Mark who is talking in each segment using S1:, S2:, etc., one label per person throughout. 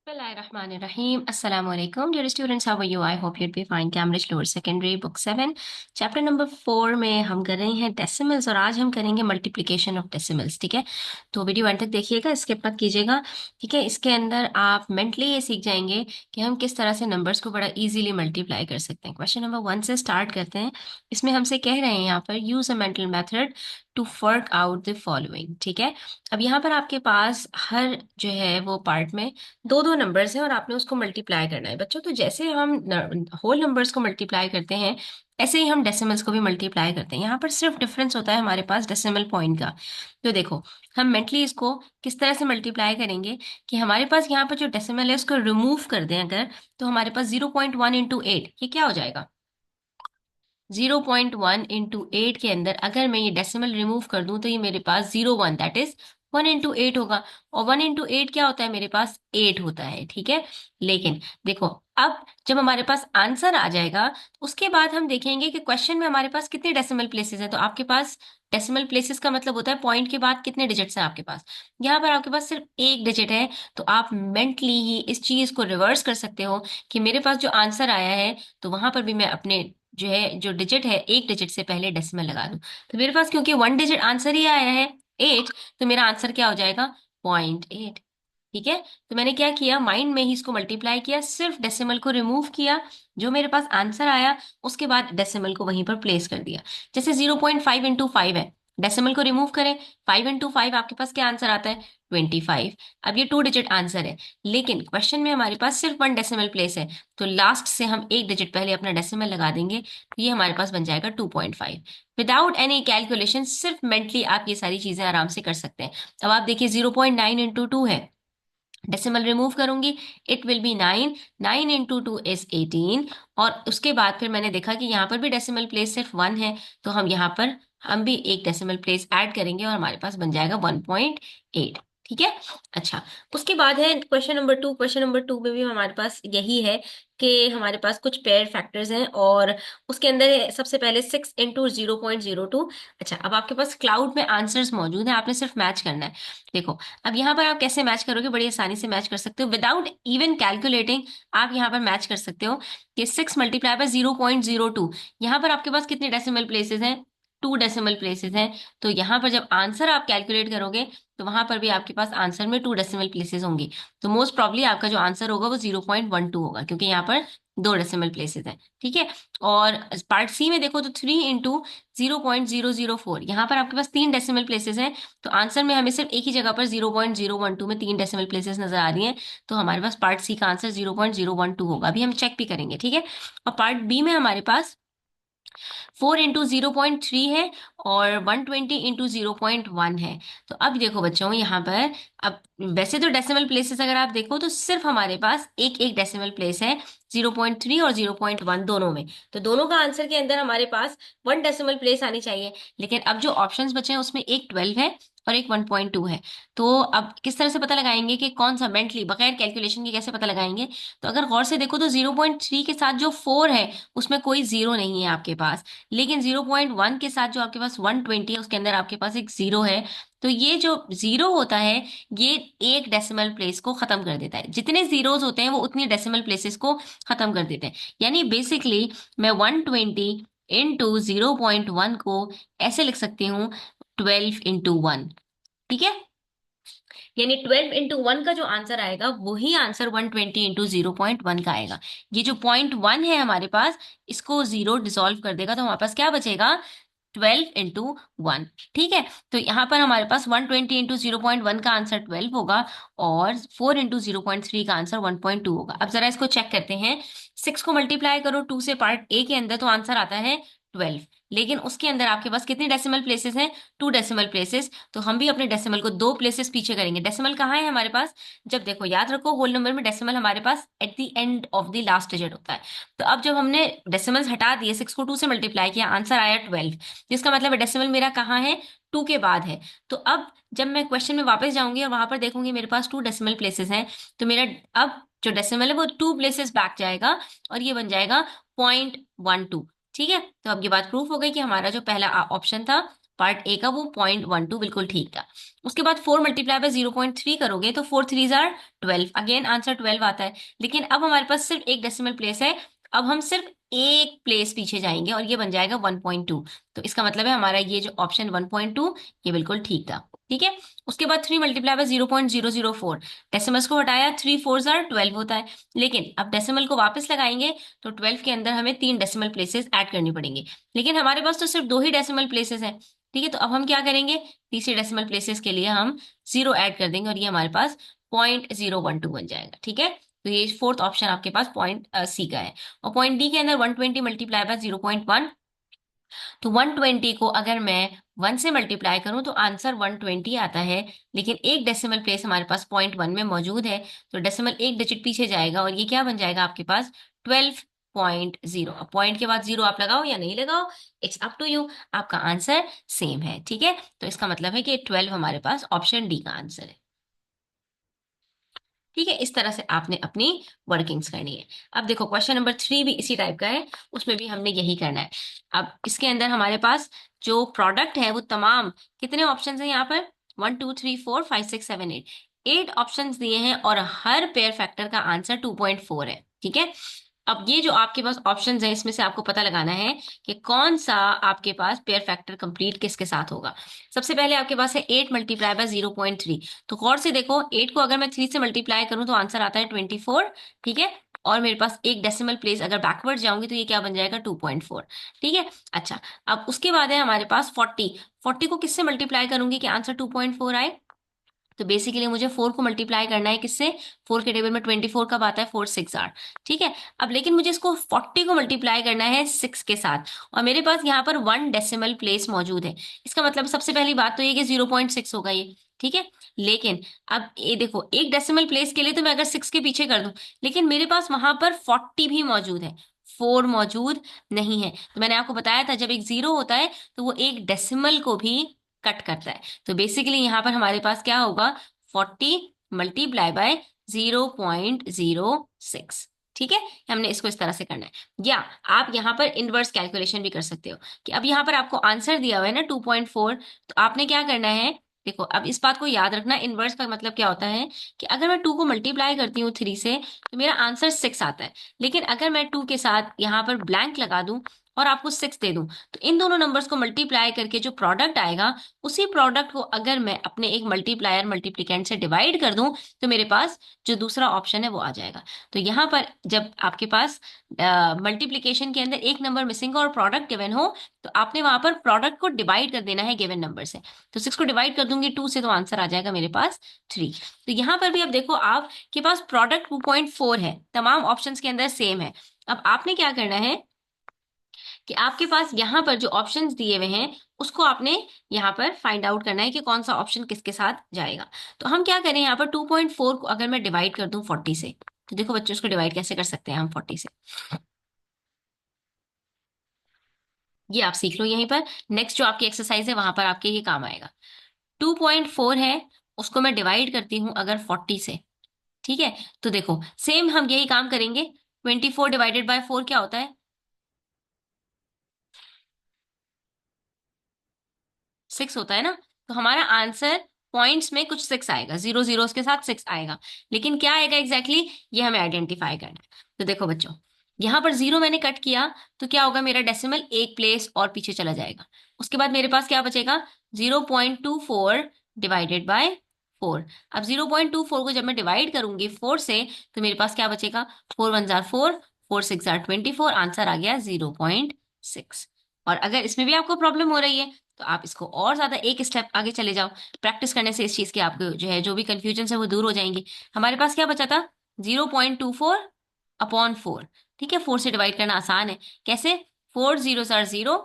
S1: Bismillahirrahmanirrahim. Assalamu alaikum. Dear students, how are you? I hope you'd be fine. Cambridge Lower Secondary, Book 7, Chapter number 4 में हम कर रहे हैं decimals और आज हम करेंगे मल्टीप्लिकेशन ऑफ डेसिमल्स। ठीक है, तो वीडियो अंत तक देखिएगा, स्किप मत कीजिएगा। ठीक है, इसके अंदर आप मेंटली ये सीख जाएंगे कि हम किस तरह से नंबर्स को बड़ा इजीली मल्टीप्लाई कर सकते हैं। क्वेश्चन नंबर 1 से स्टार्ट करते हैं। इसमें हमसे कह रहे हैं यहाँ पर use a mental method to work out the following. ठीक है, अब यहाँ पर आपके पास हर जो है वो पार्ट में दो दो नंबर्स हैं और आपने उसको मल्टीप्लाई करना है बच्चों। तो जैसे हम होल नंबर्स को मल्टीप्लाई करते हैं ऐसे ही हम डेसिमल्स को भी मल्टीप्लाई करते हैं। यहाँ पर सिर्फ डिफरेंस होता है हमारे पास डेसिमल पॉइंट का। तो देखो, हम मेंटली इसको किस तरह से मल्टीप्लाई करेंगे कि हमारे पास यहाँ पर जो डेसिमल है उसको रिमूव कर दें अगर, तो हमारे पास 0.1 इंटू 8 ये क्या हो जाएगा। 0.1 इंटू 8 के अंदर अगर मैं ये डेसिमल रिमूव कर दूं तो ये मेरे पास 0.1 दैट इज 1 इंटू 8 होगा। और 1 इंटू 8 क्या होता है, मेरे पास 8 होता है। ठीक है, लेकिन देखो अब जब हमारे पास आंसर आ जाएगा उसके बाद हम देखेंगे कि क्वेश्चन में हमारे पास कितने डेसिमल प्लेसेस हैं। तो आपके पास डेसिमल प्लेसेस का मतलब होता है पॉइंट के बाद कितने डिजिट्स हैं आपके पास। यहाँ पर आपके पास सिर्फ एक डिजिट है, तो आप मेंटली ही इस चीज को रिवर्स कर सकते हो कि मेरे पास जो आंसर आया है तो वहां पर भी मैं अपने जो है जो डिजिट है एक डिजिट से पहले डेसिमल लगा दूं। तो मेरे पास क्योंकि वन डिजिट आंसर ही आया है 8, तो मेरा आंसर क्या हो जाएगा 0.8। ठीक है, तो मैंने क्या किया, माइंड में ही इसको मल्टीप्लाई किया, सिर्फ डेसिमल को रिमूव किया, जो मेरे पास आंसर आया उसके बाद डेसिमल को वहीं पर प्लेस कर दिया। जैसे 0.5 इंटू 5 है, डेसिमल को रिमूव करें, 5 इंटू 5 आपके पास क्या आंसर आता है 25। अब ये टू डिजिट आंसर है, लेकिन क्वेश्चन में हमारे पास सिर्फ वन डेसिमल प्लेस है, तो लास्ट से हम एक डिजिट पहले अपना डेसिमल लगा देंगे, तो ये हमारे पास बन जाएगा 2.5। विदाउट एनी कैलकुलेशन सिर्फ मेंटली आप ये सारी चीजें आराम से कर सकते हैं। अब आप देखिए 0.9 इंटू 2 है, डेसिमल रिमूव करूंगी, it will be 9, 9 into 2 is 18। और उसके बाद फिर मैंने देखा कि यहाँ पर भी डेसिमल प्लेस सिर्फ 1 है, तो हम भी एक डेसिमल प्लेस ऐड करेंगे और हमारे पास बन जाएगा 1.8। ठीक है, अच्छा, उसके बाद है क्वेश्चन नंबर 2। क्वेश्चन नंबर 2 में भी हमारे पास यही है कि हमारे पास कुछ पेयर फैक्टर्स हैं और उसके अंदर है सबसे पहले 6 इंटू 0.02। अच्छा, अब आपके पास क्लाउड में आंसर्स मौजूद हैं, आपने सिर्फ मैच करना है। देखो, अब यहाँ पर आप कैसे मैच करोगे, बड़ी आसानी से मैच कर सकते हो विदाउट इवन कैलकुलेटिंग। आप यहाँ पर मैच कर सकते हो कि 6 मल्टीप्लाई बाय 0.02, यहाँ पर आपके पास कितने डेसिमल प्लेसेस हैं, टू डेसिमल प्लेसेस हैं। तो यहाँ पर जब आंसर आप कैलकुलेट करोगे तो वहां पर भी आपके पास आंसर में टू डेसिमल प्लेसेस होंगी, तो मोस्ट प्रॉब्ली आपका जो आंसर होगा वो 0.12 होगा क्योंकि यहाँ पर दो डेसिमल प्लेसेस हैं। ठीक है, और पार्ट सी में देखो तो 3 इंटू 0.004, यहाँ पर आपके पास तीन डेसिमल प्लेसेस हैं, तो आंसर में हमें सिर्फ एक ही जगह पर 0.012 में तीन डेसिमल प्लेसेस नजर आ रही हैं, तो हमारे पास पार्ट सी का आंसर 0.012 होगा। अभी हम चेक भी करेंगे। ठीक है, और पार्ट बी में हमारे पास 4 इंटू 0.3 है और 120 इंटू 0.1 है। तो अब देखो बच्चों यहाँ पर, अब वैसे तो डेसिमल प्लेसेस अगर आप देखो तो सिर्फ हमारे पास एक एक डेसिमल प्लेस है 0.3 और 0.1 दोनों में, तो दोनों का आंसर के अंदर हमारे पास वन डेसिमल प्लेस आनी चाहिए। लेकिन अब जो ऑप्शंस बचे हैं उसमें एक 12 है और एक 1.2 है, तो अब किस तरह से पता लगाएंगे कि कौन सा, मेंटली बगैर कैलकुलेशन के कैसे पता लगाएंगे। तो अगर गौर से देखो तो 0.3 के साथ जो 4 है उसमें कोई जीरो नहीं है आपके पास, लेकिन 0.1 के साथ जो आपके पास 120 है उसके अंदर आपके पास एक जीरो है। तो ये जो जीरो होता है ये एक डेसिमल प्लेस को खत्म कर देता है, जितने जीरोस होते हैं वो उतनी डेसिमल प्लेसेस को खत्म कर देते हैं। यानी बेसिकली मैं 120 इंटू 0.1 को ऐसे लिख सकती हूँ 12 इंटू 1। ठीक है, यानी 12 इंटू 1 का जो आंसर आएगा वही आंसर 120 इंटू 0.1 का आएगा। ये जो 0.1 है हमारे पास, इसको जीरो डिसॉल्व कर देगा तो हमारे पास क्या बचेगा 12 इंटू 1। ठीक है, तो यहाँ पर हमारे पास 120 इंटू 0.1 का आंसर 12 होगा और 4 इंटू 0.3 का आंसर 1.2 होगा। अब जरा इसको चेक करते हैं, 6 को मल्टीप्लाई करो 2 से पार्ट ए के अंदर तो आंसर आता है 12, लेकिन उसके अंदर आपके पास कितने डेसिमल प्लेसेस हैं, टू डेसिमल प्लेसेस। तो हम भी अपने डेसिमल को दो प्लेसेस पीछे करेंगे। डेसिमल कहाँ है हमारे पास, जब देखो याद रखो होल नंबर में डेसिमल हमारे पास at the end of the last digit होता है। तो अब जब हमने डेसिमल्स हटा दिए, 6 को 2 से मल्टीप्लाई किया, आंसर आया 12, जिसका मतलब डेसिमल मेरा कहाँ है 2 के बाद है। तो अब जब मैं क्वेश्चन में वापस जाऊंगी और वहां पर देखूंगी मेरे पास टू डेसिमल प्लेसेस हैं, तो मेरा अब जो डेसिमल है वो टू प्लेसेस बैक जाएगा और ये बन जाएगा 0.12। ठीक है, तो अब ये बात प्रूफ हो गई कि हमारा जो पहला ऑप्शन था पार्ट ए का वो 0.12 बिल्कुल ठीक था। उसके बाद 4 मल्टीप्लाई बाय 0.3 करोगे तो 4 3 जार 12, अगेन आंसर 12 आता है। लेकिन अब हमारे पास सिर्फ एक डेसिमल प्लेस है, अब हम सिर्फ एक प्लेस पीछे जाएंगे और ये बन जाएगा 1.2। तो इसका मतलब है हमारा ये जो ऑप्शन 1.2 ये बिल्कुल ठीक था। ठीक है। उसके बाद 3 मल्टीप्लाई बाय 0.004, डेसिमल्स को हटाया, 3 4 जार 12 होता है। लेकिन अब डेसिमल को वापस लगाएंगे तो 12 के अंदर हमें 3 डेसिमल प्लेसेस ऐड करनी पड़ेंगे। लेकिन हमारे पास तो सिर्फ 2 ही डेसिमल प्लेसेस हैं। ठीक है, तो अब हम क्या करेंगे, तीसरे डेसिमल प्लेसेस के लिए हम 0 ऐड कर देंगे और ये हमारे पास 0.012 बन जाएगा। ठीक है, तो ये फोर्थ ऑप्शन आपके पास पॉइंट सी का है। और पॉइंट डी के अंदर 120 मल्टीप्लाई बाय 0.1, तो 120 को अगर मैं 1 से मल्टीप्लाई करूं तो आंसर 120 आता है। लेकिन एक डेसिमल प्लेस हमारे पास 0.1 में मौजूद है, तो डेसिमल एक डिजिट पीछे जाएगा और ये क्या बन जाएगा आपके पास 12.0। अब पॉइंट के बाद जीरो आप लगाओ या नहीं लगाओ, इट्स अप टू यू, आपका आंसर सेम है। ठीक है, तो इसका मतलब है कि 12 हमारे पास ऑप्शन डी का आंसर है। ठीक है, इस तरह से आपने अपनी वर्किंग्स करनी है। अब देखो क्वेश्चन नंबर 3 भी इसी टाइप का है, उसमें भी हमने यही करना है। अब इसके अंदर हमारे पास जो प्रोडक्ट है वो तमाम, कितने ऑप्शंस हैं यहाँ पर, 1 2 3 4 5 6 7 8, 8 ऑप्शंस दिए हैं और हर पेयर फैक्टर का आंसर 2.4 है। ठीक है, अब ये जो आपके पास ऑप्शंस हैं इसमें से आपको पता लगाना है कि कौन सा आपके पास पेयर फैक्टर कंप्लीट किसके साथ होगा। सबसे पहले आपके पास है 8 मल्टीप्लाई बाय 0.3, तो गौर से देखो 8 को अगर मैं 3 से मल्टीप्लाई करूं तो आंसर आता है 24। ठीक है, और मेरे पास एक डेसिमल प्लेस अगर बैकवर्ड जाऊंगी तो ये क्या बन जाएगा 2.4। ठीक है, अच्छा, अब उसके बाद है हमारे पास 40, 40 को किससे मल्टीप्लाई करूंगी कि आंसर 2.4 आए, तो बेसिकली मुझे 4 को मल्टीप्लाई करना है किससे, 4 के टेबल में 24 कब आता है, 4 6 8। ठीक है, अब लेकिन मुझे इसको 40 को मल्टीप्लाई करना है 6 के साथ और मेरे पास यहाँ पर 1 डेसिमल प्लेस मौजूद है। इसका मतलब सबसे पहली बात तो ये कि 0.6 होगा ये। ठीक है, लेकिन अब ये देखो एक डेसिमल प्लेस के लिए तो मैं अगर 6 के पीछे कर दूं, लेकिन मेरे पास वहां पर 40 भी मौजूद है, 4 मौजूद नहीं है। तो मैंने आपको बताया था जब एक जीरो होता है तो वो एक डेसिमल को भी कट करता है। तो बेसिकली यहाँ पर हमारे पास क्या होगा, 40 मल्टीप्लाई बाय 0.06। ठीक है, हमने इसको इस तरह से करना है। या आप यहाँ पर इनवर्स कैलकुलेशन भी कर सकते हो कि अब यहाँ पर आपको आंसर दिया हुआ है ना 2.4, तो आपने क्या करना है, देखो अब इस बात को याद रखना, इनवर्स का मतलब क्या होता है कि अगर मैं 2 को मल्टीप्लाई करती हूँ 3 से तो मेरा आंसर 6 आता है। लेकिन अगर मैं 2 के साथ यहाँ पर ब्लैंक लगा दूं और आपको 6 दे दूं, तो इन दोनों नंबर्स को मल्टीप्लाई करके जो प्रोडक्ट आएगा उसी प्रोडक्ट को अगर मैं अपने एक मल्टीप्लायर मल्टीप्लिकेंट से डिवाइड कर दूं तो मेरे पास जो दूसरा ऑप्शन है वो आ जाएगा। तो यहाँ पर जब आपके पास मल्टीप्लिकेशन के अंदर एक नंबर मिसिंग और प्रोडक्ट गिवन हो तो आपने वहां पर प्रोडक्ट को डिवाइड कर देना है गिवन नंबर से। तो 6 को डिवाइड कर दूंगी 2 से तो आंसर आ जाएगा मेरे पास 3। तो यहाँ पर भी अब देखो आपके पास प्रोडक्ट 2.4 है, तमाम ऑप्शंस के अंदर सेम है। अब आपने क्या करना है कि आपके पास यहाँ पर जो ऑप्शंस दिए हुए हैं उसको आपने यहाँ पर फाइंड आउट करना है कि कौन सा ऑप्शन किसके साथ जाएगा। तो हम क्या करें, यहाँ पर 2.4 को अगर मैं डिवाइड कर दूं 40 से, तो देखो बच्चों उसको डिवाइड कैसे कर सकते हैं हम 40 से, ये आप सीख लो यहीं पर। नेक्स्ट जो आपकी एक्सरसाइज है वहां पर आपके ये काम आएगा। 2.4 है, उसको मैं डिवाइड करती हूँ अगर 40 से। ठीक है, तो देखो सेम हम यही काम करेंगे। 24 डिवाइडेड बाय 4 क्या होता है, 6 होता है ना। तो हमारा आंसर पॉइंट्स में कुछ 6 आएगा, जीरो जीरो के साथ 6 आएगा। लेकिन क्या आएगा एग्जैक्टली ये हमें आइडेंटिफाई करना है। तो देखो बच्चों, यहां पर जीरो मैंने कट किया तो क्या होगा, मेरा डेसिमल एक प्लेस और पीछे चला जाएगा। उसके बाद मेरे पास क्या बचेगा, 0.24 डिवाइडेड बाय 4। अब 0.24 को जब मैं डिवाइड करूंगी 4 से तो मेरे पास क्या बचेगा, 4 1 जार 4, 4 6 जार 24, आंसर आ गया 0.6। और अगर इसमें भी आपको प्रॉब्लम हो रही है तो आप इसको और ज्यादा एक स्टेप आगे चले जाओ, प्रैक्टिस करने से इस चीज की आपको जो है जो भी कंफ्यूजन है वो दूर हो जाएंगी। हमारे पास क्या बचा था, 0.24 अपॉन 4। ठीक है, 4 से डिवाइड करना आसान है, कैसे, 4 जीरो आर 0।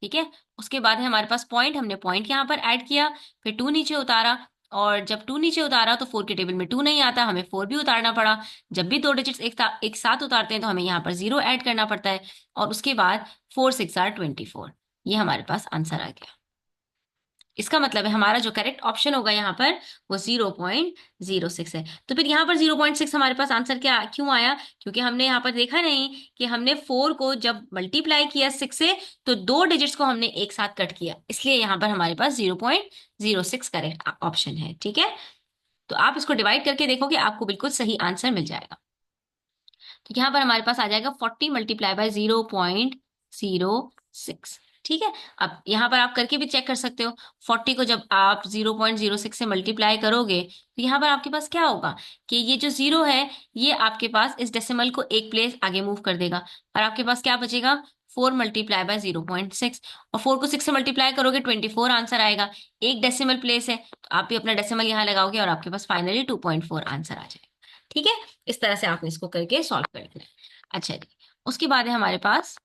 S1: ठीक है, उसके बाद है हमारे पास पॉइंट, हमने पॉइंट यहाँ पर ऐड किया, फिर 2 नीचे उतारा, और जब 2 नीचे उतारा तो 4 के टेबल में 2 नहीं आता, हमें 4 भी उतारना पड़ा। जब भी दो डिजिट्स एक साथ उतारते हैं तो हमें यहाँ पर 0 ऐड करना पड़ता है, और उसके बाद 4 6 आर 24, ये हमारे पास आंसर आ गया। इसका मतलब है हमारा जो करेक्ट ऑप्शन होगा यहाँ पर वो 0.06 है। तो फिर यहाँ पर 0.6 हमारे पास आंसर क्या क्यों आया? क्योंकि हमने यहाँ पर देखा नहीं कि हमने 4 को जब मल्टीप्लाई किया 6 से तो दो डिजिट्स को हमने एक साथ कट किया, इसलिए यहाँ पर हमारे पास 0.06 करेक्ट ऑप्शन है। ठीक है, तो आप इसको डिवाइड करके देखोगे आपको बिल्कुल सही आंसर मिल जाएगा। तो यहाँ पर हमारे पास आ जाएगा 40 मल्टीप्लाई बाय 0.06। ठीक है, अब यहाँ पर आप करके भी चेक कर सकते हो। 40 को जब आप 0.06 से मल्टीप्लाई करोगे तो यहाँ पर आपके पास क्या होगा कि ये जो जीरो है ये आपके पास इस डेसिमल को एक प्लेस आगे मूव कर देगा और आपके पास क्या बचेगा 4 मल्टीप्लाई बाय 0.6। और 4 को 6 से मल्टीप्लाई करोगे 24 आंसर आएगा। एक डेसिमल प्लेस है तो आप भी अपना डेसिमल यहाँ लगाओगे और आपके पास फाइनली 2.4 आंसर आ जाएगा। ठीक है, इस तरह से आपने इसको करके सॉल्व कर लेना है। अच्छा जी, उसके बाद है हमारे पास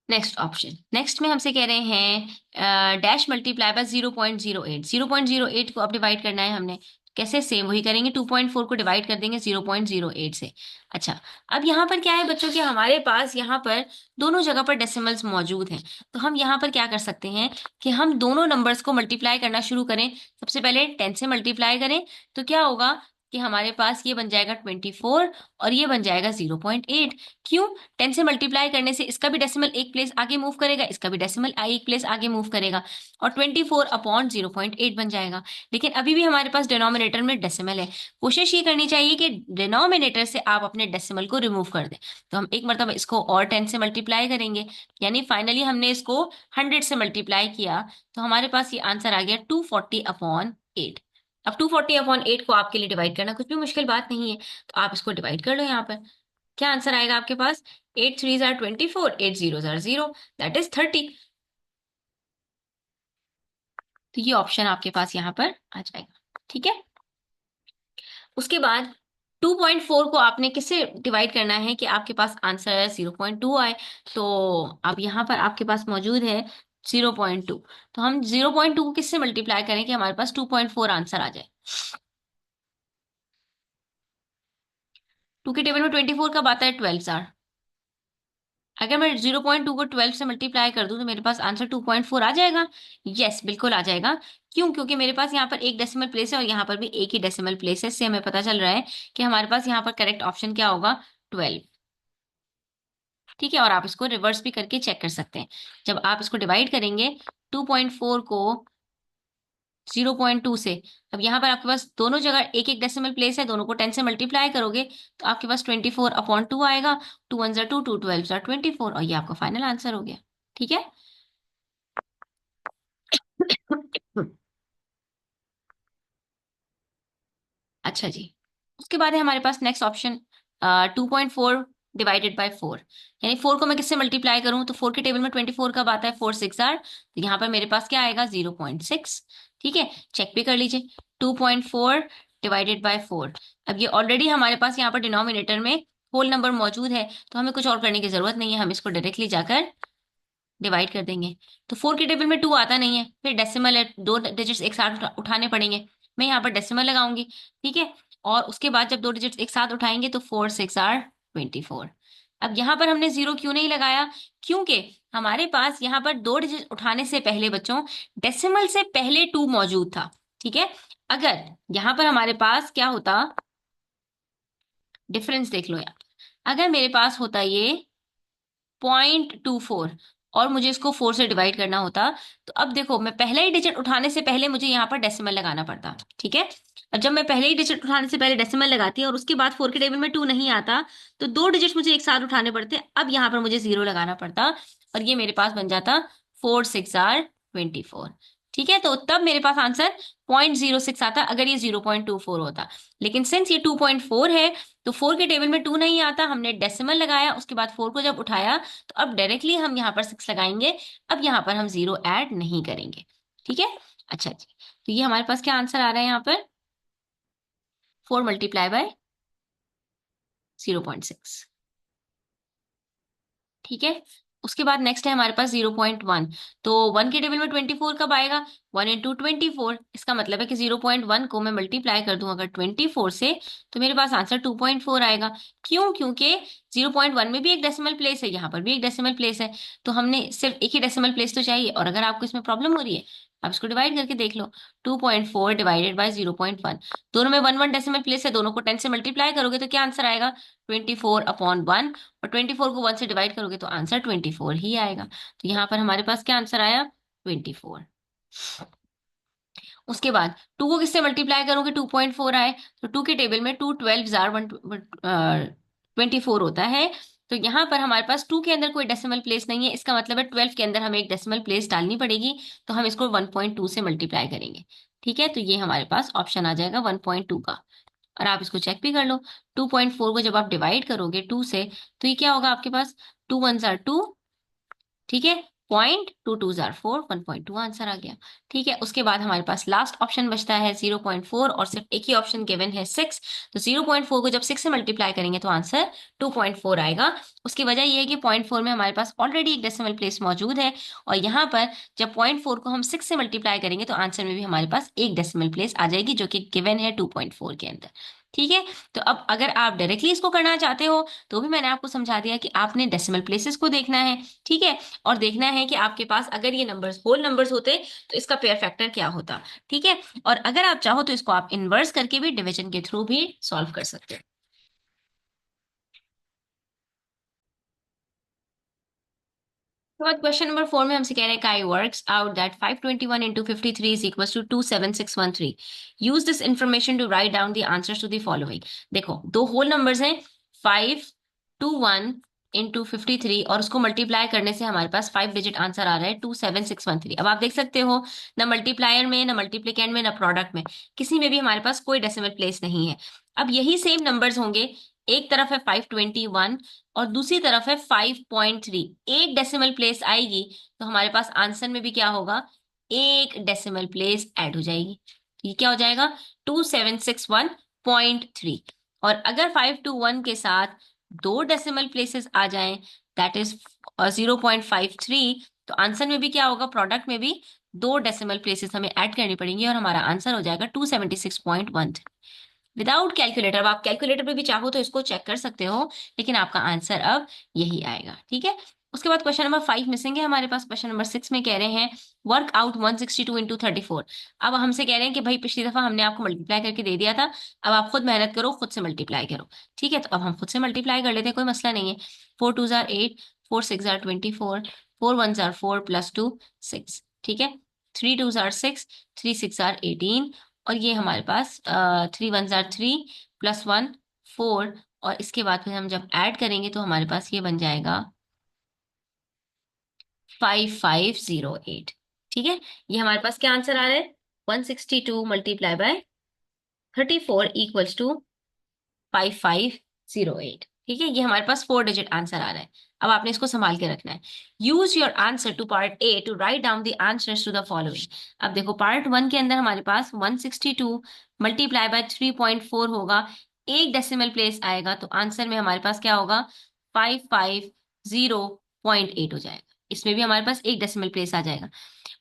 S1: नेक्स्ट ऑप्शन। नेक्स्ट में हमसे कह रहे हैं डैश मल्टीप्लाई बाय 0.08। 0.08 को अब डिवाइड करना है हमने, कैसे? सेम वही करेंगे, 2.4 को डिवाइड कर देंगे 0.08 से। अच्छा, अब यहाँ पर क्या है बच्चों कि हमारे पास यहाँ पर दोनों जगह पर डेसिमल्स मौजूद हैं, तो हम यहाँ पर क्या कर सकते हैं कि हम दोनों नंबर्स को मल्टीप्लाई करना शुरू करें। सबसे पहले 10 से मल्टीप्लाई करें तो क्या होगा कि हमारे पास ये बन जाएगा 24 और ये बन जाएगा 0.8। क्यों? 10 से मल्टीप्लाई करने से इसका भी डेसिमल एक प्लेस आगे मूव करेगा, इसका भी डेसिमल एक प्लेस आगे मूव करेगा और 24 अपॉन 0.8 बन जाएगा। लेकिन अभी भी हमारे पास डिनोमिनेटर में डेसिमल है। कोशिश ये करनी चाहिए कि डिनोमिनेटर से आप अपने डेसिमल को रिमूव कर दें। तो हम एक मरतबा इसको और 10 से मल्टीप्लाई करेंगे, यानी फाइनली हमने इसको 100 से मल्टीप्लाई किया तो हमारे पास ये आंसर आ गया 240 अपॉन 8। अब 240 अपॉन 8 को आपके लिए डिवाइड करना कुछ भी मुश्किल बात नहीं है, तो आप इसको डिवाइड कर लो। यहाँ पर क्या आंसर आएगा आपके पास? 8 3 जार 24, 8 0 जार 0, दैट इज 30। तो ये ऑप्शन आपके पास यहाँ पर आ जाएगा। ठीक है, उसके बाद 2.4 को आपने किससे डिवाइड करना है कि आपके पास आंसर 0.2 आए? तो अब यहाँ पर आपके पास मौजूद है 0.2, तो हम 0.2 को किससे मल्टीप्लाई करें कि हमारे पास 2.4 आंसर आ जाए? 2 के टेबल में 24 कब आता है? 12 जार। अगर मैं 0.2 को 12 से मल्टीप्लाई कर दूं तो मेरे पास आंसर 2.4 आ जाएगा। यस, बिल्कुल आ जाएगा। क्यों? क्योंकि मेरे पास यहाँ पर एक डेसिमल प्लेस है और यहाँ पर भी एक ही डेसिमल प्लेस है। इससे हमें पता चल रहा है कि हमारे पास यहाँ पर करेक्ट ऑप्शन क्या होगा? 12। ठीक है, और आप इसको रिवर्स भी करके चेक कर सकते हैं। जब आप इसको डिवाइड करेंगे 2.4 को 0.2 से, अब यहाँ पर आपके पास दोनों जगह एक एक डेसिमल प्लेस है, दोनों को 10 से मल्टीप्लाई करोगे तो आपके पास 24 अपॉन 2 आएगा। 2 1 जार 2, 2 12 जार 24 और ये आपका फाइनल आंसर हो गया। ठीक है। अच्छा जी, उसके बाद है हमारे पास नेक्स्ट ऑप्शन 2.4 डिवाइडेड बाय 4। यानी 4 को मैं किससे मल्टीप्लाई करूं तो 4 के टेबल में 24 कब आता है? 4 6 आर, तो यहाँ पर मेरे पास क्या आएगा? 0.6। ठीक है, चेक भी कर लीजिए। 2.4 डिवाइडेड बाय 4। अब ये ऑलरेडी हमारे पास यहाँ पर डिनोमिनेटर में होल नंबर मौजूद है, तो हमें कुछ और करने की जरूरत नहीं है, हम इसको डायरेक्टली जाकर डिवाइड कर देंगे। तो 4 के टेबल में 2 आता नहीं है, फिर डेसिमल है, दो डिजिट्स एक साथ उठाने पड़ेंगे। मैं यहाँ पर डेसिमल लगाऊंगी। ठीक है, और उसके बाद जब दो डिजिट्स एक साथ उठाएंगे तो 4 6 आर 24। अब यहाँ पर हमने जीरो क्यों नहीं लगाया? क्योंकि हमारे पास यहाँ पर दो डिजिट उठाने से पहले बच्चों डेसिमल से पहले 2 मौजूद था। ठीक है, अगर यहाँ पर हमारे पास क्या होता, डिफरेंस देख लो यार, अगर मेरे पास होता ये 0.24 और मुझे इसको 4 से डिवाइड करना होता, तो अब देखो मैं पहला ही डिजिट उठाने से पहले मुझे यहाँ पर डेसिमल लगाना पड़ता। ठीक है, और जब मैं पहले ही डिजिट उठाने से पहले डेसिमल लगाती और उसके बाद 4 के टेबल में 2 नहीं आता तो दो डिजिट मुझे एक साथ उठाने पड़ते। अब यहाँ पर मुझे जीरो लगाना पड़ता और ये मेरे पास बन जाता 4 6 आर 24। ठीक है, तो तब मेरे पास आंसर 0.06 आता अगर ये 0.24 होता। लेकिन सिंस ये 2.4 है तो 4 के टेबल में 2 नहीं आता, हमने डेसिमल लगाया, उसके बाद 4 को जब उठाया तो अब डायरेक्टली हम यहाँ पर 6 लगाएंगे। अब यहाँ पर हम जीरो ऐड नहीं करेंगे। ठीक है, अच्छा जी, तो ये हमारे पास क्या आंसर आ रहा है यहाँ पर? 4 मल्टीप्लाई बाय 0.6। ठीक है, उसके बाद नेक्स्ट है हमारे पास 0.1। तो 1 के टेबल में 24 कब आएगा? 1 into 24। इसका मतलब है कि 0.1 को मैं मल्टीप्लाई कर दूं अगर 24 से, तो मेरे पास आंसर 2.4 आएगा। क्यों? क्योंकि 0.1 में भी एक डेसिमल प्लेस है, यहाँ पर भी एक डेसिमल प्लेस है, तो हमने सिर्फ एक ही डेसिमल प्लेस तो चाहिए। और अगर आपको इसमें प्रॉब्लम हो रही है, आप इसको डिवाइड करके देख लो। 2.4 डिवाइडेड बाय 0.1, दोनों में 1 1 डेसिमल प्लेस है, दोनों को 10 से मल्टीप्लाई करोगे तो क्या आंसर आएगा? 24/1। और 24 को 1 से डिवाइड करोगे तो आंसर 24 ही आएगा। तो यहाँ पर हमारे पास क्या आंसर आया? 24। उसके बाद 2 को किससे मल्टीप्लाई करोगे? 2.4 आए, तो 2 के टेबल में 2 12 जार 24 होता है। तो यहाँ पर हमारे पास 2 के अंदर कोई डेसिमल प्लेस नहीं है, इसका मतलब है 12 के अंदर हमें एक डेसिमल प्लेस डालनी पड़ेगी, तो हम इसको 1.2 से मल्टीप्लाई करेंगे। ठीक है, तो ये हमारे पास ऑप्शन आ जाएगा 1.2 का। और आप इसको चेक भी कर लो, 2.4 को जब आप डिवाइड करोगे 2 से, तो ये क्या होगा आपके पास? 2 1 जार 2, ठीक है, 0.22 जार 4, 1.2 आंसर आ गया। ठीक है, उसके बाद हमारे पास लास्ट ऑप्शन बचता है 0.4, और सिर्फ एक ही ऑप्शन गिवन है 6। तो 0.4 को जब 6 से मल्टीप्लाई करेंगे तो आंसर 2.4 आएगा। उसकी वजह यह है कि 0.4 में हमारे पास ऑलरेडी एक डेसिमल प्लेस मौजूद है, और यहाँ पर जब 0.4 को हम 6 से मल्टीप्लाई करेंगे तो आंसर में भी हमारे पास एक डेसिमल प्लेस आ जाएगी, जो कि गिवन है 2.4 के अंदर। ठीक है, तो अब अगर आप डायरेक्टली इसको करना चाहते हो तो भी मैंने आपको समझा दिया कि आपने डेसिमल प्लेसेस को देखना है। ठीक है, और देखना है कि आपके पास अगर ये नंबर्स होल नंबर्स होते तो इसका पेयर फैक्टर क्या होता। ठीक है, और अगर आप चाहो तो इसको आप इनवर्स करके भी डिवीजन के थ्रू भी सॉल्व कर सकते हो। तो बाद क्वेश्चन नंबर 4 में हमसे कह रहे हैं Kai works out that 521 into 53 is equals to 27613। Use this information to write down the answers to the following. देखो, दो होल नंबर्स हैं, 521 into 53, और उसको मल्टीप्लाई करने से हमारे पास 5 डिजिट आंसर आ रहा है 27613। अब आप देख सकते हो, ना मल्टीप्लायर में, ना मल्टीप्लिकेंड में, ना प्रोडक्ट में, किसी में भी हमारे पास कोई डेसिमल प्लेस नहीं है। अब यही सेम नंबर्स होंगे, एक तरफ है 521 और दूसरी तरफ है 5.3, एक डेसिमल प्लेस आएगी, तो हमारे पास आंसर में भी क्या होगा? एक डेसिमल प्लेस ऐड हो जाएगी। तो ये क्या हो जाएगा? 2761.3। और अगर 521 के साथ दो डेसिमल प्लेसेस आ जाएं, दैट इज 0.53, तो आंसर में भी क्या होगा? प्रोडक्ट में भी दो डेसिमल प्लेसेस हमें ऐड करनी पड़ेंगी, और हमारा आंसर हो जाएगा 276.13 विदाउट कैलकुलेटर। अब आप कैलकुलेटर पे भी चाहो तो इसको चेक कर सकते हो, लेकिन आपका आंसर अब यही आएगा। ठीक है, उसके बाद क्वेश्चन नंबर 5 मिसिंग है हमारे पास। क्वेश्चन नंबर 6 में कह रहे हैं वर्क आउट 162 into 34। अब हमसे कह रहे हैं कि भाई पिछली दफा हमने आपको मल्टीप्लाई करके दे दिया था, अब आप खुद मेहनत करो, खुद से मल्टीप्लाई करो। ठीक है, तो अब हम खुद से मल्टीप्लाई कर लेते हैं, कोई मसला नहीं है। 4 2 जार 8, 4 6 जार 24, 4 1 जार 4 प्लस 2 6। ठीक है, 3 2 जार 6, 3 6 जार 18, और ये हमारे पास 3 1 जार 3 प्लस 1 4, और इसके बाद फिर हम जब ऐड करेंगे तो हमारे पास ये बन जाएगा 5508। ठीक है, ये हमारे पास क्या आंसर आ रहा है? 162 मल्टीप्लाई बाय 34 इक्वल्स टू 5508। ठीक है, ये हमारे पास 4 डिजिट आंसर आ रहा है। अब आपने इसको संभाल के रखना है। Use your answer to part A to write down the answers to the following. अब देखो, पार्ट 1 के अंदर हमारे पास 162 मल्टीप्लाई बाय 3.4 होगा, एक डेसिमल प्लेस आएगा, तो आंसर में हमारे पास क्या होगा? 550.8 हो जाएगा। इसमें भी हमारे पास एक डेसिमल प्लेस आ जाएगा।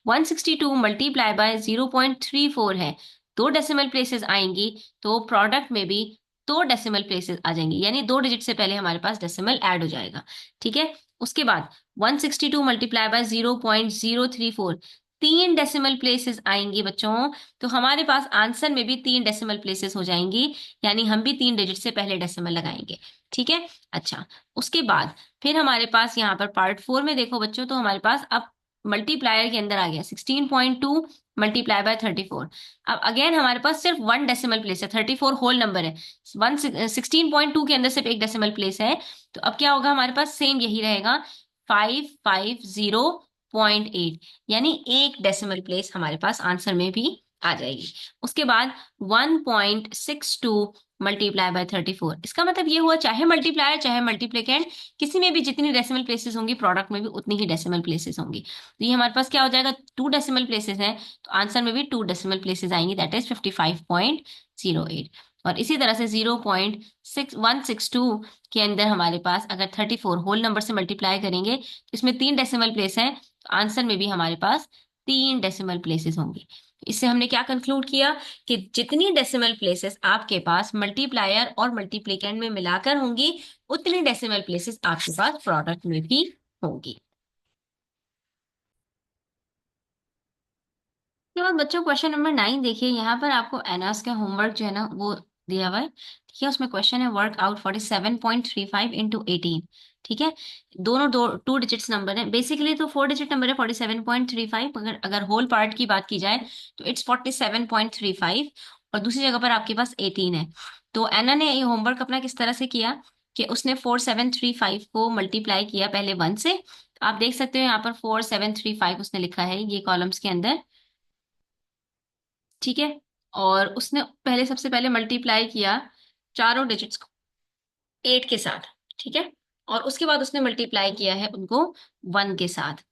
S1: 162 मल्टीप्लाई बाय 0.34 है, दो डेसिमल प्लेसेस आएंगी, तो प्रोडक्ट में भी दो डेसिमल प्लेसेस आ जाएंगी, यानी दो डिजिट से पहले हमारे पास डेसिमल ऐड हो जाएगा। ठीक है, उसके बाद 162 मल्टीप्लाई बाय 0.034, तीन डेसिमल प्लेसेस आएंगी बच्चों, तो हमारे पास आंसर में भी तीन डेसिमल प्लेसेस हो जाएंगी, यानी हम भी तीन डिजिट से पहले डेसिमल लगाएंगे। ठीक है, अच्छा, उसके बाद फिर हमारे पास यहाँ पर पार्ट 4 में देखो बच्चों, तो हमारे पास अब मल्टीप्लायर के अंदर आ गया 16.2 मल्टीप्लाई बाय 34। अब अगेन हमारे पास सिर्फ वन डेसिमल प्लेस है, 34 होल नंबर है, 16.2 के अंदर सिर्फ एक डेसिमल प्लेस है, तो अब क्या होगा? हमारे पास सेम यही रहेगा 550.8, यानी एक डेसिमल प्लेस हमारे पास आंसर में भी आ जाएगी। उसके बाद 1.62 मल्टीप्लाई बाय 34, इसका मतलब ये हुआ चाहे मल्टीप्लायर चाहे मल्टीप्लिकेंड, किसी में भी जितनी डेसिमल प्लेसेस होंगी प्रोडक्ट में भी उतनी ही डेसिमल प्लेसेस होंगी। तो ये हमारे पास क्या हो जाएगा? टू डेसिमल प्लेसेस हैं, तो आंसर में भी टू डेसिमल प्लेसेस आएंगी, दैट इज 55.08। और इसी तरह से 0.6162 के अंदर हमारे पास अगर 34 होल नंबर से मल्टीप्लाई करेंगे तो इसमें 3 डेसिमल प्लेस है, तो आंसर में भी हमारे पास 3 डेसिमल प्लेसेस होंगे। इससे हमने क्या कंक्लूड किया कि जितनी डेसिमल प्लेसेस आपके पास मल्टीप्लायर और मल्टीप्लिकेंड में मिलाकर होंगी, उतनी डेसिमल प्लेसेस आपके पास प्रोडक्ट में भी होंगी। उसके बाद बच्चों क्वेश्चन नंबर 9 देखिए, यहाँ पर आपको एनास का होमवर्क जो है ना वो दिया हुआ है। ठीक है, उसमें क्वेश्चन है वर्क आउट 47.35 इंटू 18। ठीक है, दोनों दो 2 डिजिट्स नंबर है, बेसिकली तो 4 डिजिट नंबर है 47.35, मगर अगर होल पार्ट की बात की जाए तो इट्स 47.35 और दूसरी जगह पर आपके पास 18 है। तो एना ने ये होमवर्क अपना किस तरह से किया कि उसने 4735 को मल्टीप्लाई किया पहले 1 से। आप देख सकते हो यहाँ पर 4735 उसने लिखा है ये कॉलम्स के अंदर। ठीक है, और उसने पहले सबसे पहले मल्टीप्लाई किया चारों डिजिट्स को 8 के साथ। ठीक है, और उसके बाद उसने मल्टीप्लाई किया है उनको 1 के साथ।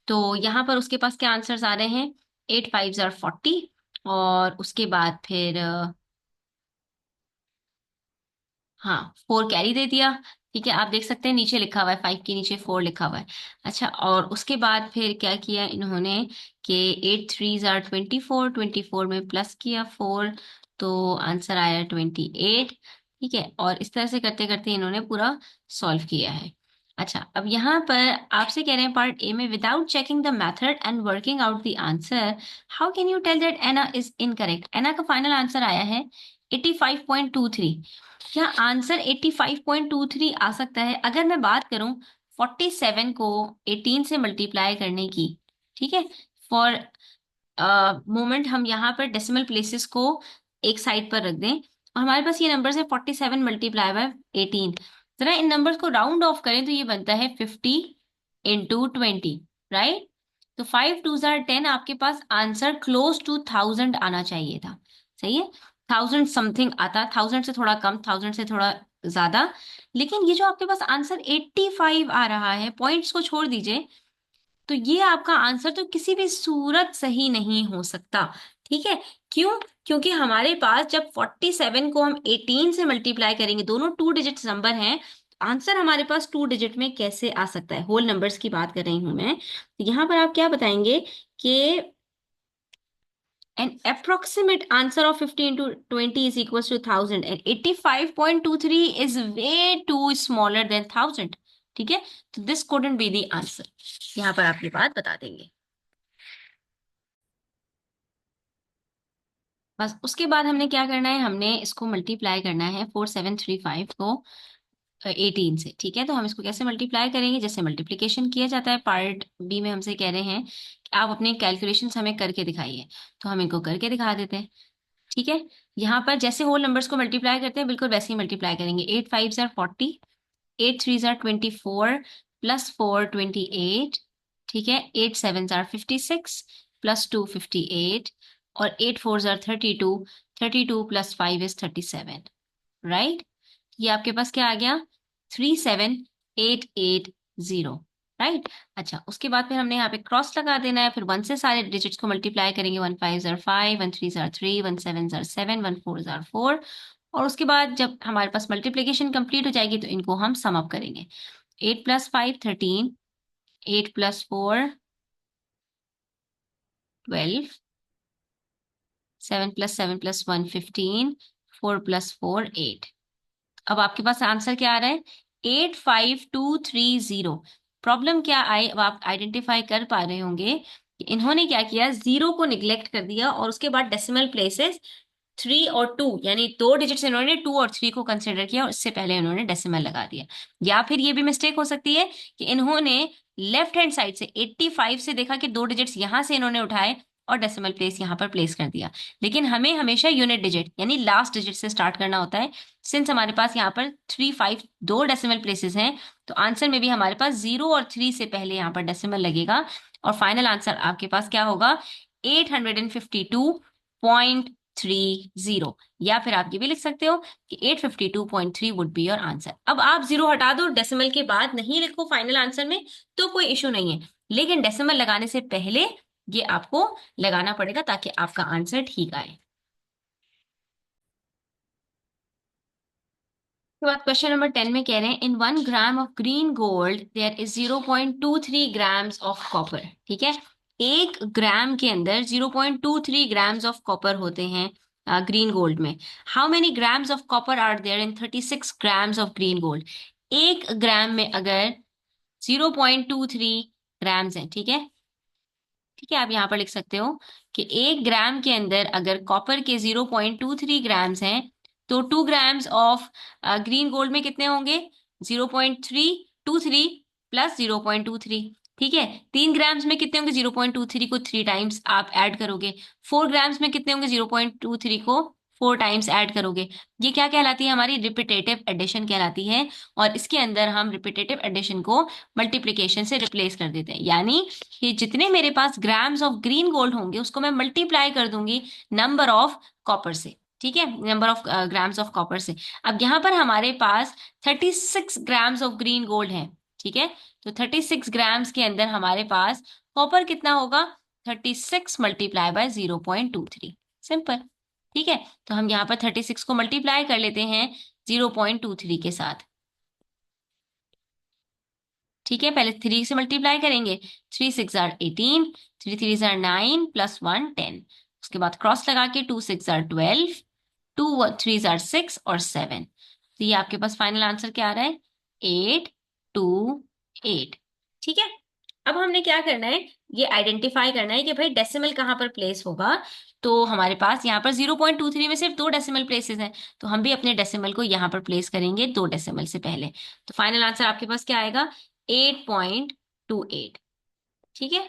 S1: तो यहाँ पर उसके पास क्या आंसर्स आ रहे हैं, 8 5 जार 40, और उसके बाद फिर हाँ 4 कैरी दे दिया। ठीक है, आप देख सकते हैं नीचे लिखा हुआ है 5 के नीचे 4 लिखा हुआ है। अच्छा, और उसके बाद फिर क्या किया इन्होंने कि 8 3 जार 24, 24 में प्लस किया 4, तो आंसर आया 28। ठीक है, और इस तरह से करते करते इन्होंने पूरा सॉल्व किया है। अच्छा, अब यहाँ पर आपसे कह रहे हैं पार्ट ए में, without checking the method and working out the answer how can you tell that Ana is incorrect. Ana का फाइनल आंसर आया है 85.23। क्या आंसर 85.23 आ सकता है अगर मैं बात करूं 47 को 18 से मल्टीप्लाई करने की। ठीक है, फॉर मोमेंट हम यहाँ पर डेसिमल प्लेसेस को एक साइड पर रख दें और हमारे पास ये नंबर है 47 मल्टीप्लाई बाय 18। जरा इन नंबर्स को राउंड ऑफ करें तो ये बनता है 50 into 20, राइट। तो 5 2 जार 10, आपके पास आंसर क्लोज टू 1000 आना चाहिए था। सही है, 1000 समथिंग आता, 1000 से थोड़ा कम, 1000 से थोड़ा ज्यादा। लेकिन ये जो आपके पास आंसर 85 आ रहा है, पॉइंट्स को छोड़ दीजिए, तो ये आपका आंसर तो किसी भी सूरत सही नहीं हो सकता। ठीक है, क्यों? क्योंकि हमारे पास जब 47 को हम 18 से मल्टीप्लाई करेंगे, दोनों 2 डिजिट नंबर हैं, आंसर हमारे पास 2 डिजिट में कैसे आ सकता है? होल नंबर्स की बात कर रही हूं मैं। तो यहाँ पर आप क्या बताएंगे कि an approximate answer of 50 into 20 is equals to 1000 and 85.23 is way too smaller than 1000। ठीक है, तो this couldn't be the answer। यहाँ पर आप ये बात बता देंगे। बस उसके बाद हमने क्या करना है, हमने इसको मल्टीप्लाई करना है 4735 को 18 से। ठीक है, तो हम इसको कैसे मल्टीप्लाई करेंगे, जैसे मल्टीप्लिकेशन किया जाता है। पार्ट बी में हमसे कह रहे हैं कि आप अपने कैलकुलेशंस हमें करके दिखाइए, तो हम इनको करके दिखा देते हैं। ठीक है, यहाँ पर जैसे होल नंबर्स को मल्टीप्लाई करते हैं बिल्कुल वैसे ही मल्टीप्लाई करेंगे। 8 5 जार 40, 8 3 जार 24, +4 28। ठीक है, 8 7 जार 56, +2 58, और 8 4 जार 32, 32 +5 is 37, राइट। ये आपके पास क्या आ गया, 37880, राइट। अच्छा, उसके बाद फिर हमने यहाँ पे क्रॉस लगा देना है, फिर 1 से सारे डिजिट्स को मल्टीप्लाई करेंगे। 1 5 जार 5, 1 3 जार 3, 1 7 जार 7, 1 4 जार 4, और उसके बाद जब हमारे पास मल्टीप्लिकेशन कंप्लीट हो जाएगी तो इनको हम सम अप करेंगे। 8 + 5 13, 8 + 4 12, 7 + 7 + 1 15, 4 + 4 8। अब आपके पास आंसर क्या आ रहा है, 85230। प्रॉब्लम क्या आई, अब आप आइडेंटिफाई कर पा रहे होंगे कि इन्होंने क्या किया, जीरो को निग्लेक्ट कर दिया और उसके बाद डेसिमल प्लेसेस 3 और 2, यानी 2 डिजिट्स इन्होंने 2 और 3 को कंसिडर किया और इससे पहले इन्होंने डेसिमल लगा दिया। या फिर ये भी मिस्टेक हो सकती है कि इन्होंने लेफ्ट हैंड साइड से 85 से देखा कि 2 डिजिट्स यहां से इन्होंने उठाए और डेसिमल प्लेस यहां पर प्लेस कर दिया। लेकिन हमें हमेशा यूनिट डिजिट यानी लास्ट डिजिट से स्टार्ट करना होता है। सिंस हमारे पास यहाँ पर 3 5 दो डेसिमल प्लेसेस हैं, तो आंसर में भी हमारे पास 0 और 3 से पहले यहाँ पर डेसिमल लगेगा और फाइनल आंसर आपके पास क्या होगा, 852.30। या फिर आप ये भी लिख सकते हो कि 852.3 वुड बी योर आंसर। अब आप जीरो हटा दो, डेसिमल के बाद नहीं लिखो फाइनल आंसर में तो कोई इशू नहीं है, लेकिन डेसिमल लगाने से पहले ये आपको लगाना पड़ेगा ताकि आपका आंसर ठीक आए। उसके बाद क्वेश्चन नंबर 10 में कह रहे हैं in 1 gram of green gold there is 0.23 grams of copper. ठीक है, 1 ग्राम के अंदर 0.23 ग्राम्स ऑफ कॉपर होते हैं ग्रीन गोल्ड में। How many grams of copper are there in 36 grams of green gold? 1 gram में अगर 0.23 ग्राम्स है, ठीक है, ठीक है, आप यहाँ पर लिख सकते हो कि 1 ग्राम के अंदर अगर कॉपर के 0.23 ग्राम्स हैं, तो 2 ग्राम्स ऑफ ग्रीन गोल्ड में कितने होंगे? 0.323 प्लस 0.23। ठीक है, 3 ग्राम्स में कितने होंगे? 0.23 को 3 टाइम्स आप ऐड करोगे। 4 ग्राम्स में कितने होंगे? 0.23 को 4 टाइम्स ऐड करोगे। ये क्या कहलाती है? हमारी रिपीटेटिव एडिशन कहलाती है। और इसके अंदर हम रिपीटेटिव एडिशन को मल्टीप्लीकेशन से रिप्लेस कर देते हैं, यानी कि जितने मेरे पास ग्राम्स ऑफ ग्रीन गोल्ड होंगे उसको मैं मल्टीप्लाई कर दूंगी नंबर ऑफ कॉपर से। ठीक है, number of grams of copper से। अब यहाँ पर हमारे पास 36 ग्राम्स ऑफ ग्रीन गोल्ड है। ठीक है, तो 36 ग्राम्स के अंदर हमारे पास कॉपर कितना होगा? 36 मल्टीप्लाई बाय 0.23। सिंपल। ठीक है, तो हम यहाँ पर 36 को मल्टीप्लाई कर लेते हैं 0.23 के साथ। ठीक है, पहले 3 से मल्टीप्लाई करेंगे। 3 6 जार 18, 3 3 जार 9 प्लस 1 10। उसके बाद क्रॉस लगा के 2 6 जार 12, 2 3 जार 6 और 7। तो ये आपके पास फाइनल आंसर क्या आ रहा है? 828। ठीक है, अब हमने क्या करना है, ये आइडेंटिफाई करना है कि भाई डेसिमल कहाँ पर प्लेस होगा। तो हमारे पास यहाँ पर 0.23 में सिर्फ 2 डेसिमल प्लेसेस हैं, तो हम भी अपने डेसिमल को यहाँ पर प्लेस करेंगे 2 डेसिमल से पहले। तो फाइनल आंसर आपके पास क्या आएगा? 8.28। ठीक है,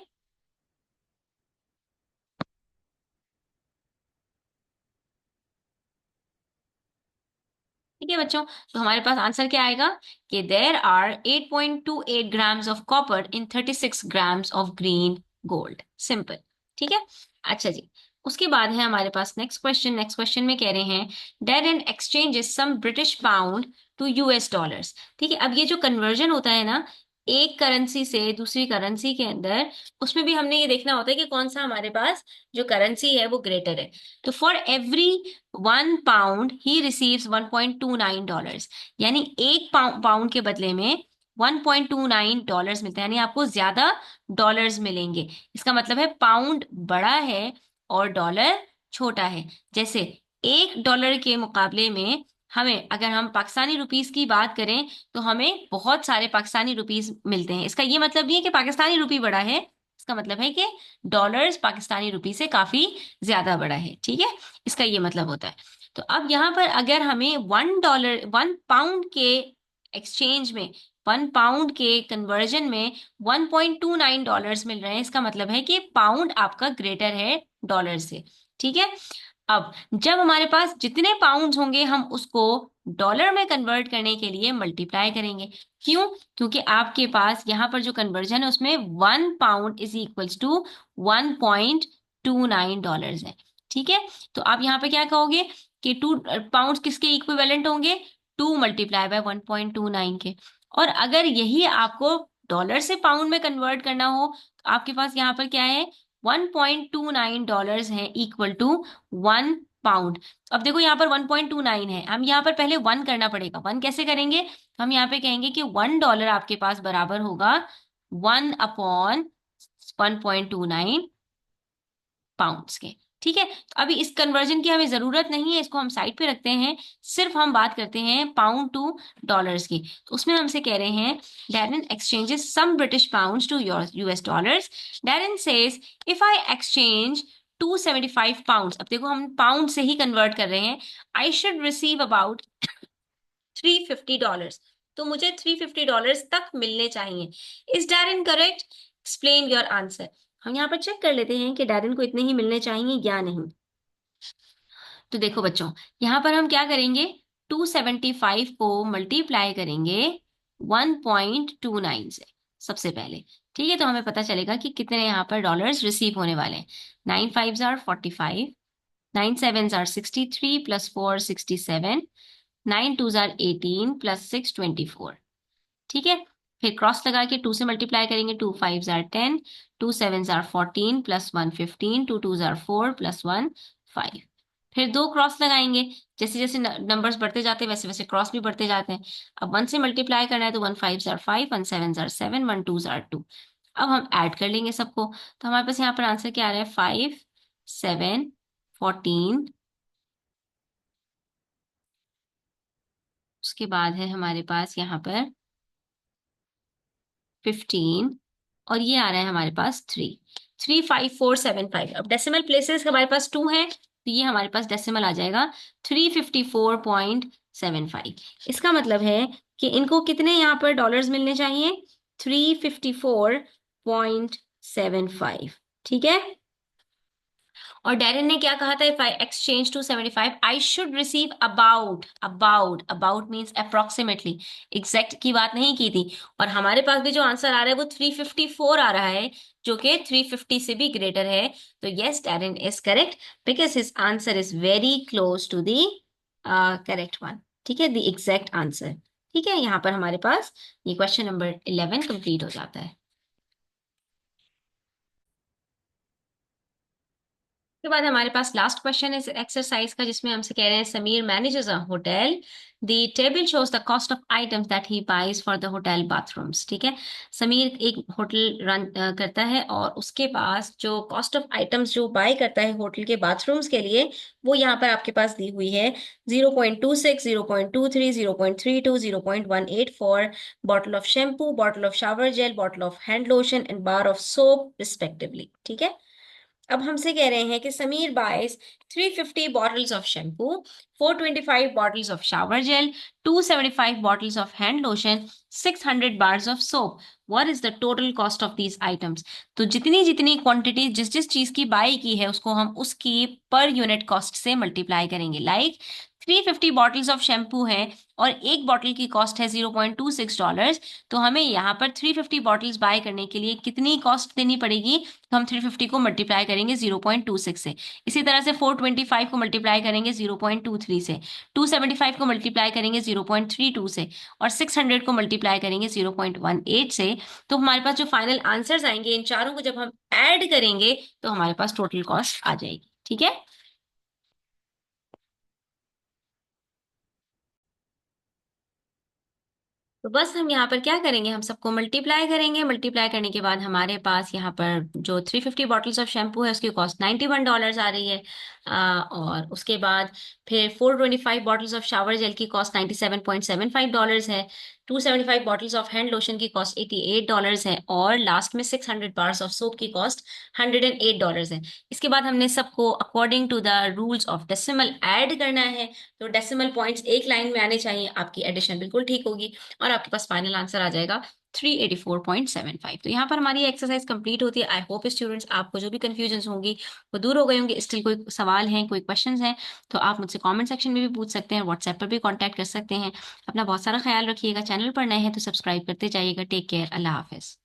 S1: ठीक है बच्चों, तो हमारे पास आंसर क्या आएगा कि there are 8.28 grams of copper in 36 grams of green gold. Simple. ठीक है, अच्छा जी, उसके बाद है हमारे पास नेक्स्ट क्वेश्चन। नेक्स्ट क्वेश्चन में कह रहे हैं डेड एंड exchanges some British pound to US dollars. ठीक है, अब ये जो कन्वर्जन होता है ना एक करेंसी से दूसरी करेंसी के अंदर, उसमें भी हमने ये देखना होता है कि कौन सा हमारे पास जो करेंसी है वो ग्रेटर है। तो for every 1 pound he receives $1.29, यानी 1 पाउंड के बदले में $1.29 मिलता है, यानी आपको ज्यादा डॉलर्स मिलेंगे। इसका मतलब है पाउंड बड़ा है और डॉलर छोटा है। जैसे $1 के मुकाबले में हमें, अगर हम पाकिस्तानी रुपीस की बात करें, तो हमें बहुत सारे पाकिस्तानी रुपीस मिलते हैं। इसका ये मतलब नहीं है कि पाकिस्तानी रुपी बड़ा है, इसका मतलब है कि डॉलर्स पाकिस्तानी रुपी से काफी ज्यादा बड़ा है। ठीक है, इसका ये मतलब होता है। तो अब यहाँ पर अगर हमें $1, 1 पाउंड के एक्सचेंज में, 1 पाउंड के कन्वर्जन में $1.29 मिल रहे हैं, इसका मतलब है कि पाउंड आपका ग्रेटर है डॉलर से। ठीक है, अब जब हमारे पास जितने पाउंड्स होंगे हम उसको डॉलर में कन्वर्ट करने के लिए मल्टीप्लाई करेंगे। क्यों? क्योंकि आपके पास यहाँ पर जो कन्वर्जन है उसमें 1 पाउंड इज इक्वल्स टू $1.29 है। ठीक है, तो आप यहाँ पे क्या कहोगे कि 2 पाउंड किसके इक्विवेलेंट होंगे? 2 × 1.29 के। और अगर यही आपको डॉलर से पाउंड में कन्वर्ट करना हो, तो आपके पास यहाँ पर क्या है? $1.29 है इक्वल टू 1 पाउंड। अब देखो यहाँ पर 1.29 है, हम यहाँ पर पहले 1 करना पड़ेगा। 1 कैसे करेंगे? हम यहाँ पे कहेंगे कि $1 आपके पास बराबर होगा 1/1.29 पाउंड्स के। ठीक है, तो अभी इस कन्वर्जन की हमें जरूरत नहीं है, इसको हम साइड पे रखते हैं। सिर्फ हम बात करते हैं पाउंड टू डॉलर्स की। तो उसमें हमसे कह रहे हैं Darren exchanges some British pounds to US dollars. Darren says if I exchange 275 pounds, अब देखो हम पाउंड से ही कन्वर्ट कर रहे हैं, आई शुड रिसीव अबाउट $350। तो मुझे $350 तक मिलने चाहिए। Is Darren correct? Explain your answer. हम यहाँ पर चेक कर लेते हैं कि डैरन को इतने ही मिलने चाहिए या नहीं। तो देखो बच्चों, यहाँ पर हम क्या करेंगे, 275 को मल्टीप्लाई करेंगे 1.29 से सबसे पहले। ठीक है, तो हमें पता चलेगा कि कितने यहाँ पर डॉलर्स रिसीव होने वाले हैं। 9 5 are 45, 9 7 are 63 plus 4 67, 9 2 are 18 plus 6 24। ठीक है, फिर क्रॉस लगा के 2 से मल्टीप्लाई करेंगे। 2 5 are 10, 2 7 are 14 plus 1 15, 2 2 are 4 plus 1 5। फिर दो क्रॉस लगाएंगे, जैसे जैसे नंबर्स बढ़ते जाते हैं वैसे वैसे क्रॉस भी बढ़ते जाते हैं। अब 1 से मल्टीप्लाई करना है तो 1 5 जार 5, 1 7 जार 7, 1 2 जार 2। अब हम ऐड कर लेंगे सबको, तो हमारे पास यहाँ पर आंसर क्या आ रहा है, 5 7 14, उसके बाद है हमारे पास यहाँ पर 15, और ये आ रहा है हमारे पास 3 3 5 4 7 5। अब डेसिमल प्लेसेस हमारे पास 2 है, तो ये हमारे पास डेसिमल आ जाएगा 354.75। इसका मतलब है कि इनको कितने यहाँ पर डॉलर्स मिलने चाहिए, 354.75। ठीक है। और डैरेन ने क्या कहा था, if I exchange two 75 I should receive about, about means approximately, exact की बात नहीं की थी। और हमारे पास भी जो आंसर आ रहा है वो 354 आ रहा है, जो कि 350 से भी ग्रेटर है। तो yes, Darren is correct because his answer is very close to the correct one. ठीक है, द एग्जैक्ट आंसर। ठीक है, यहाँ पर हमारे पास ये क्वेश्चन नंबर 11 कंप्लीट हो जाता है। के बाद हमारे पास लास्ट क्वेश्चन है एक्सरसाइज का, जिसमें हमसे कह रहे हैं Sameer manages a hotel, the table shows the cost of items that he buys for the hotel bathrooms. ठीक है, समीर एक होटल रन करता है और उसके पास जो कॉस्ट ऑफ आइटम्स जो बाय करता है होटल के बाथरूम्स के लिए, वो यहाँ पर आपके पास दी हुई है 0.26, 0.23, 0.32, 0.18 for bottle of shampoo, bottle of shower gel, bottle of hand lotion and bar of soap respectively. ठीक है, अब हमसे कह रहे हैं कि Sameer buys 350 bottles of shampoo, 425 bottles of shower gel, 275 bottles of hand lotion, 600 bars of soap. What is the total cost of these items. तो जितनी जितनी क्वांटिटी जिस जिस चीज की बाई की है उसको हम उसकी पर यूनिट कॉस्ट से मल्टीप्लाई करेंगे। लाइक 350 बॉटल्स ऑफ शैम्पू है और एक बॉटल की कॉस्ट है $0.26, तो हमें यहाँ पर 350 बॉटल्स बाय करने के लिए कितनी कॉस्ट देनी पड़ेगी, तो हम 350 को मल्टीप्लाई करेंगे 0.26 से। इसी तरह से 425 को मल्टीप्लाई करेंगे 0.23 से, 275 को मल्टीप्लाई करेंगे 0.32 से, और 600 को मल्टीप्लाई करेंगे 0.18 से। तो हमारे पास जो फाइनल आंसर्स आएंगे इन चारों को जब हम ऐड करेंगे तो हमारे पास टोटल कॉस्ट आ जाएगी। ठीक है, तो बस हम यहाँ पर क्या करेंगे, हम सबको मल्टीप्लाई करेंगे। मल्टीप्लाई करने के बाद हमारे पास यहाँ पर जो 350 बॉटल्स ऑफ शैम्पू है उसकी कॉस्ट $91 आ रही है। और उसके बाद फिर 425 बॉटल्स ऑफ शावर जेल की कॉस्ट $97.75 है। 275 बॉटल्स ऑफ हैंड लोशन की कॉस्ट $88 है, और लास्ट में 600 बार्स ऑफ सोप की कॉस्ट $108 है। इसके बाद हमने सबको according to the rules of decimal add करना है। तो डेसिमल पॉइंट्स एक लाइन में आने चाहिए, आपकी एडिशन बिल्कुल ठीक होगी और आपके पास फाइनल आंसर आ जाएगा 384.75। तो यहाँ पर हमारी एक्सरसाइज कंप्लीट होती है। आई होप स्टूडेंट्स आपको जो भी कंफ्यूजन होंगी वो दूर हो गई होंगी। स्टिल कोई सवाल है, कोई क्वेश्चंस हैं, तो आप मुझसे कमेंट सेक्शन में भी पूछ सकते हैं, व्हाट्सएप पर भी कांटेक्ट कर सकते हैं। अपना बहुत सारा ख्याल रखिएगा। चैनल पर नए हैं तो सब्सक्राइब करते जाइएगा। टेक केयर, अल्लाह हाफिज।